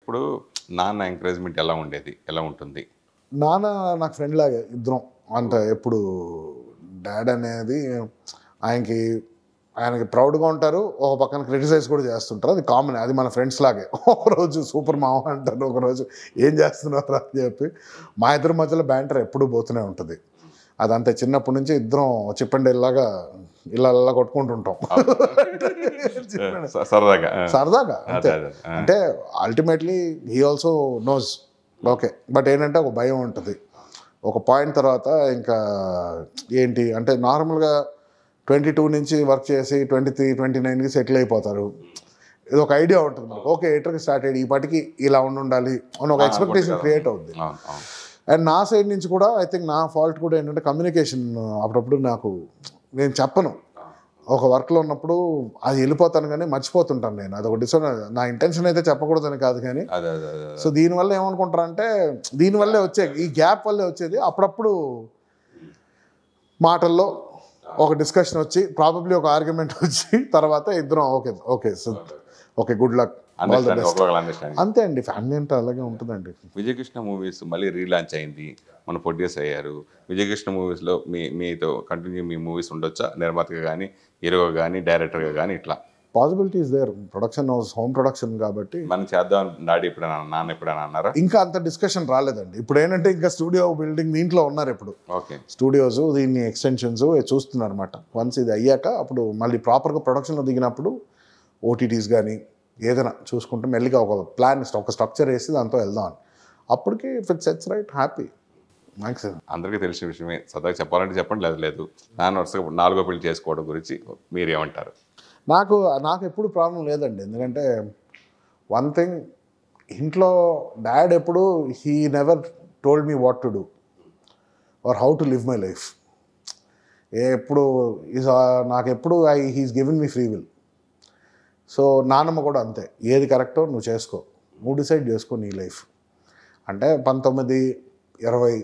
ఇప్పుడు నాన్న ఎంకరేజ్మెంట్ ఎలా ఉండేది, ఎలా ఉంటుంది? నాన్న నాకు ఫ్రెండ్ లాగే ఇద్దరం. అంటే ఎప్పుడు డాడ్ అనేది ఆయనకి ప్రౌడ్గా ఉంటారు, ఒక పక్కన క్రిటిసైజ్ కూడా చేస్తుంటారు. అది కామన్, అది మన ఫ్రెండ్స్ లాగే. ఒకరోజు సూపర్ మామ అంటారు, ఒకరోజు ఏం చేస్తున్నారు అని చెప్పి మా ఇద్దరి మధ్యలో బ్యాంటర్ ఎప్పుడూ పోతూనే ఉంటుంది. అదంతే, చిన్నప్పటి నుంచి ఇద్దరం చెప్పండి ఇలాగా ఇలా కొట్టుకుంటుంటాం సరదాగా అంతే. అంటే ultimately he also knows okay. But ఏంటంటే ఒక భయం ఉంటుంది ఒక పాయింట్ తర్వాత. ఇంకా ఏంటి అంటే నార్మల్గా 22 నుంచి వర్క్ చేసి 23, 29కి సెటిల్ అయిపోతారు. ఇది ఒక ఐడియా ఉంటుంది మనకు. ఓకే 8కి స్టార్ట్ అయ్యి ఈ పాటికి ఇలా ఉండాలి అని ఒక ఎక్స్పెక్టేషన్ క్రియేట్ అవుతుంది. అండ్ నా సైడ్ నుంచి కూడా ఐ థింక్ నా ఫాల్ట్ కూడా ఏంటంటే కమ్యూనికేషన్. అప్పుడప్పుడు నేను చెప్పను, ఒక వర్క్లో ఉన్నప్పుడు అది వెళ్ళిపోతాను కానీ మర్చిపోతుంటాను నేను. అదొక నా ఇంటెన్షన్ అయితే చెప్పకూడదని కాదు కానీ. సో దీనివల్ల ఏమనుకుంటారంటే దీనివల్లే ఈ గ్యాప్ వల్లే వచ్చేది. అప్పుడప్పుడు మాటల్లో ఒక డిస్కషన్ వచ్చి ప్రాబబ్లీ ఒక ఆర్గ్యుమెంట్ వచ్చి తర్వాత ఇద్దరం ఓకే గుడ్ లక్ అంతే అండి. ఫ్యామిలీ అంటే అలాగే ఉంటుందండి. విజయకృష్ణ మూవీస్ మళ్ళీ రీలాంచ్ అయింది, మన ప్రొడ్యూస్ అయ్యారు. విజయకృష్ణ మూవీస్లో మీతో కంటిన్యూ మీ మూవీస్ ఉండొచ్చా, నిర్మాతగా కానీ హీరోగా కానీ డైరెక్టర్గా కానీ? ఇట్లా possibility is there. Production house home production కాబట్టి మనం చేద్దాం. డాడీ ఎప్పుడైనా నాన్న ఎప్పుడైనా అన్నారా? ఇంకా అంత డిస్కషన్ రాలేదండి. ఇప్పుడు ఏంటంటే ఇంకా స్టూడియో బిల్డింగ్ దీంట్లో ఉన్నారు. ఇప్పుడు స్టూడియోస్ దీన్ని ఎక్స్టెన్షన్స్ చూస్తున్నారు అనమాట. వన్స్ ఇది అయ్యాక అప్పుడు మళ్ళీ ప్రాపర్గా ప్రొడక్షన్లో దిగినప్పుడు ఓటీటీస్ కానీ ఏదైనా చూసుకుంటే మెల్లిగా ఒక ప్లాన్ ఒక స్ట్రక్చర్ వేసి దాంతో వెళ్దాం. అప్పటికి if it sets right happy. అందరికీ తెలిసిన విషయమే, సరదాగా చెప్పాలంటే చెప్పండి, లేదు నాన్న వరుసగా 4వ పెళ్లి చేసుకోవడం గురించి మీరేమంటారు? నాకు ఎప్పుడు ప్రాబ్లం లేదండి. ఎందుకంటే వన్ థింగ్, ఇంట్లో డాడ్ ఎప్పుడు he never told me what to do or how to live my life. ఎప్పుడు నాకెప్పుడు he's given me free will. So నాన్నమ్మ కూడా అంతే, ఏది కరెక్టో నువ్వు చేసుకో, నువ్వు డిసైడ్ చేసుకో నీ లైఫ్. అంటే 19, 20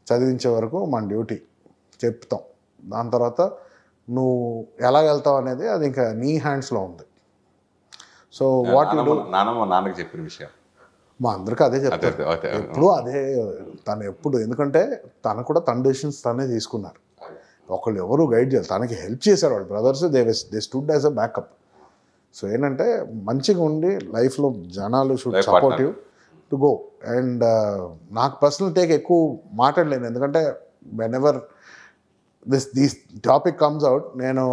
చదివించే వరకు మన డ్యూటీ చెప్తాం. దాని తర్వాత నువ్వు ఎలా వెళ్తావు అనేది అది ఇంకా నీ హ్యాండ్స్లో ఉంది. So what you do. నాన్నకి చెప్పిన విషయం మా అందరికీ అదే చెప్తారు ఎప్పుడు. అదే తను ఎప్పుడు, ఎందుకంటే తను కూడా తన డెసిషన్స్ తనే తీసుకున్నారు. ఒకళ్ళు ఎవరు గైడ్ చేయాలి, తనకి హెల్ప్ చేశారు వాళ్ళ brothers. They stood as a backup. So ఏంటంటే మంచిగా ఉండి లైఫ్లో జనాలు should support you to go. And నాకు పర్సనల్ టేక్ ఎక్కువ మాట్లాడలేను, ఎందుకంటే whenever this topic comes out, నేను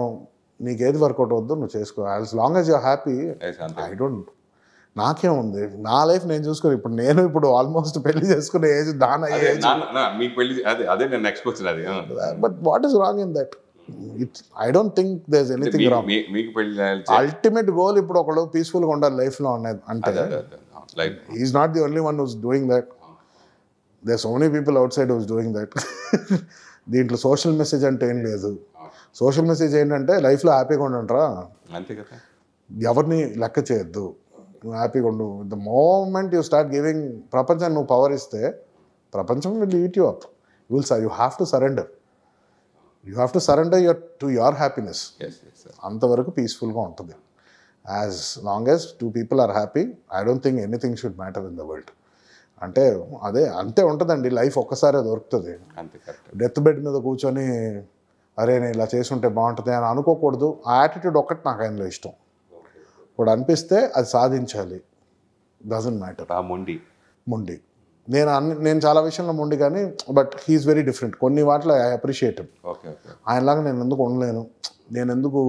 నీకేది వర్కౌట్ అవుద్దు నువ్వు చేసుకో, as long as your happy. I don't, నాకేముంది నా లైఫ్ నేను చూసుకోను. ఇప్పుడు ఆల్మోస్ట్ పెళ్లి చేసుకునే ఏజ్ దాని age. But what is wrong in that? I don't think there's anything wrong. Ultimate goal ఇప్పుడు ఒకడు పీస్ఫుల్గా ఉండాలి లైఫ్లో అనేది. అంటే he's not the only one who's doing that. There's so many people outside who's doing that. దీంట్లో social message అంటే ఏం లేదు. సోషల్ మెసేజ్ ఏంటంటే లైఫ్లో హ్యాపీగా ఉండండిరా, ఎవరిని లెక్క చేయొద్దు, నువ్వు హ్యాపీగా ఉండు. The moment you start giving ప్రపంచాన్ని నువ్వు పవర్ ఇస్తే ప్రపంచం will eat you up. You have to surrender. You have to surrender to your happiness. అంతవరకు పీస్ఫుల్గా ఉంటుంది. As long as 2 people are happy, I don't think anything should matter in the world. అంటే అంతే ఉంటుందండి life. ఒక్కసారే దొరుకుతుంది. Death bed మీద కూర్చొని అరే నేను ఇలా చేసుంటే బాగుంటుంది అని అనుకోకూడదు. ఆ యాటిట్యూడ్ ఒక్కటి నాకు ఆయనలో ఇష్టం. ఇప్పుడు అనిపిస్తే అది సాధించాలి, డజంట్ మ్యాటర్. మొండి నేను చాలా విషయంలో మొండి, కానీ బట్ హీఈస్ వెరీ డిఫరెంట్. కొన్ని వాటిలో ఐ అప్రిషియేట్ హిమ్. ఆయనలాగా నేను ఎందుకు ఉండలేను, నేను ఎందుకు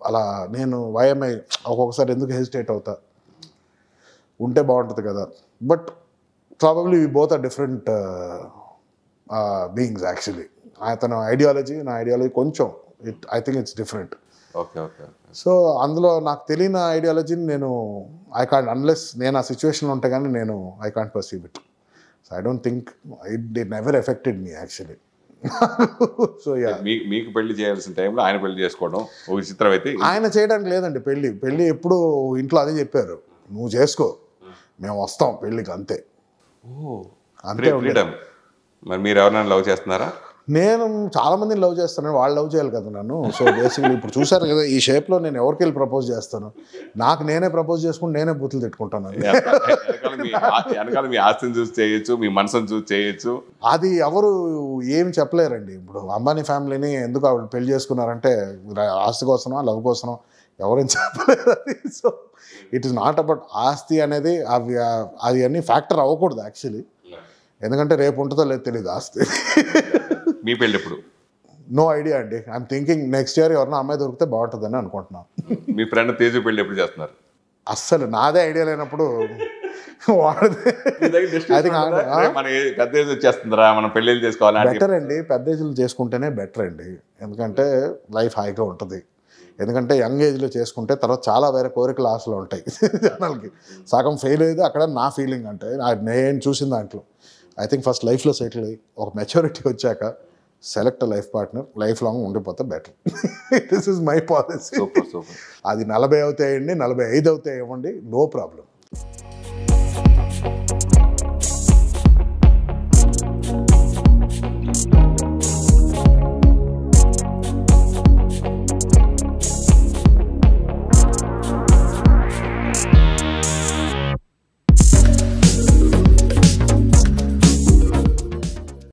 అలా, నేను వైఎంఐ ఒక్కొక్కసారి ఎందుకు హెసిటేట్ అవుతా, ఉంటే బాగుంటుంది కదా. But probably we both are different beings actually. తన ఐడియాలజీ నా ఐడియాలజీ కొంచెం I think it's different. So అందులో నాకు తెలియని ఐడియాలజీని నేను ఐ కాంట్, అన్లెస్ నేను ఆ సిచ్యువేషన్లో ఉంటే కానీ నేను I can't perceive it. So I don't think it never affected me actually. So మీకు పెళ్లి చేయాల్సిన టైంలో ఆయన పెళ్లి చేసుకోవడం ఒక చిత్రం అయితే. ఆయన చేయడానికి లేదండి పెళ్లి ఎప్పుడు ఇంట్లో అదే చెప్పారు, నువ్వు చేసుకో మేము వస్తాం పెళ్ళికి, అంతే. అంతే. మరి మీరు ఎవరైనా లవ్ చేస్తున్నారా? నేను చాలా మందిని లవ్ చేస్తాను, వాళ్ళు లవ్ చేయాలి కదా నన్ను. సో బేసిక్లీ ఇప్పుడు చూసారు కదా ఈ షేప్లో నేను ఎవరికి వెళ్ళి ప్రపోజ్ చేస్తాను, నాకు నేనే ప్రపోజ్ చేసుకుని నేనే బూతులు తిట్టుకుంటాను. వెనకాల మీ ఆస్తిని చూసి చేయొచ్చు, మీ మనసును చూసి చేయొచ్చు. అది ఎవరు ఏమి చెప్పలేరండి. ఇప్పుడు అంబానీ ఫ్యామిలీని ఎందుకు ఆవిడ పెళ్లి చేసుకున్నారంటే ఆస్తి కోసమో లవ్ కోసమో ఎవరేం చెప్పలేరు అది. So it is not about ఆస్తి అనేది అది అన్ని ఫ్యాక్టర్ అవ్వకూడదు యాక్చువల్లీ. ఎందుకంటే రేపు ఉంటుందో లేదు తెలియదు ఆస్తి. మీ పెళ్ళి ఎప్పుడు? నో ఐడియా అండి. ఐఎమ్ థింకింగ్ నెక్స్ట్ ఇయర్ ఎవరైనా అమ్మాయి దొరికితే బాగుంటుందని అనుకుంటున్నాను. మీ ఫ్రెండ్ తేజు పెళ్ళి ఎప్పుడు చేస్తున్నారు? అస్సలు నాదే ఐడియా లేనప్పుడు వాడితే అది మన పెద్ద ఏజ్ వచ్చేస్తుందిరా, మనం పెళ్ళిళ్ళు చేసుకోవాలి. బెటర్ అండి, పెద్ద ఏజ్లో చేసుకుంటేనే బెటర్ అండి. ఎందుకంటే లైఫ్ హాయిగా ఉంటుంది. ఎందుకంటే యంగ్ ఏజ్లో చేసుకుంటే తర్వాత చాలా వేరే కోరికలు ఆశలు ఉంటాయి జనాలకి. సగం ఫెయిల్ అయ్యేది అక్కడ నా ఫీలింగ్. అంటే నేను చూసిన దాంట్లో ఐ థింక్ ఫస్ట్ లైఫ్లో సెటిల్ అయ్యి ఒక మెచ్యూరిటీ వచ్చాక select life partner, life long ఉండిపోతే better. This is my policy. అది 40 అవుతాయండి, 45 అవుతాయి ఇవ్వండి, నో ప్రాబ్లం.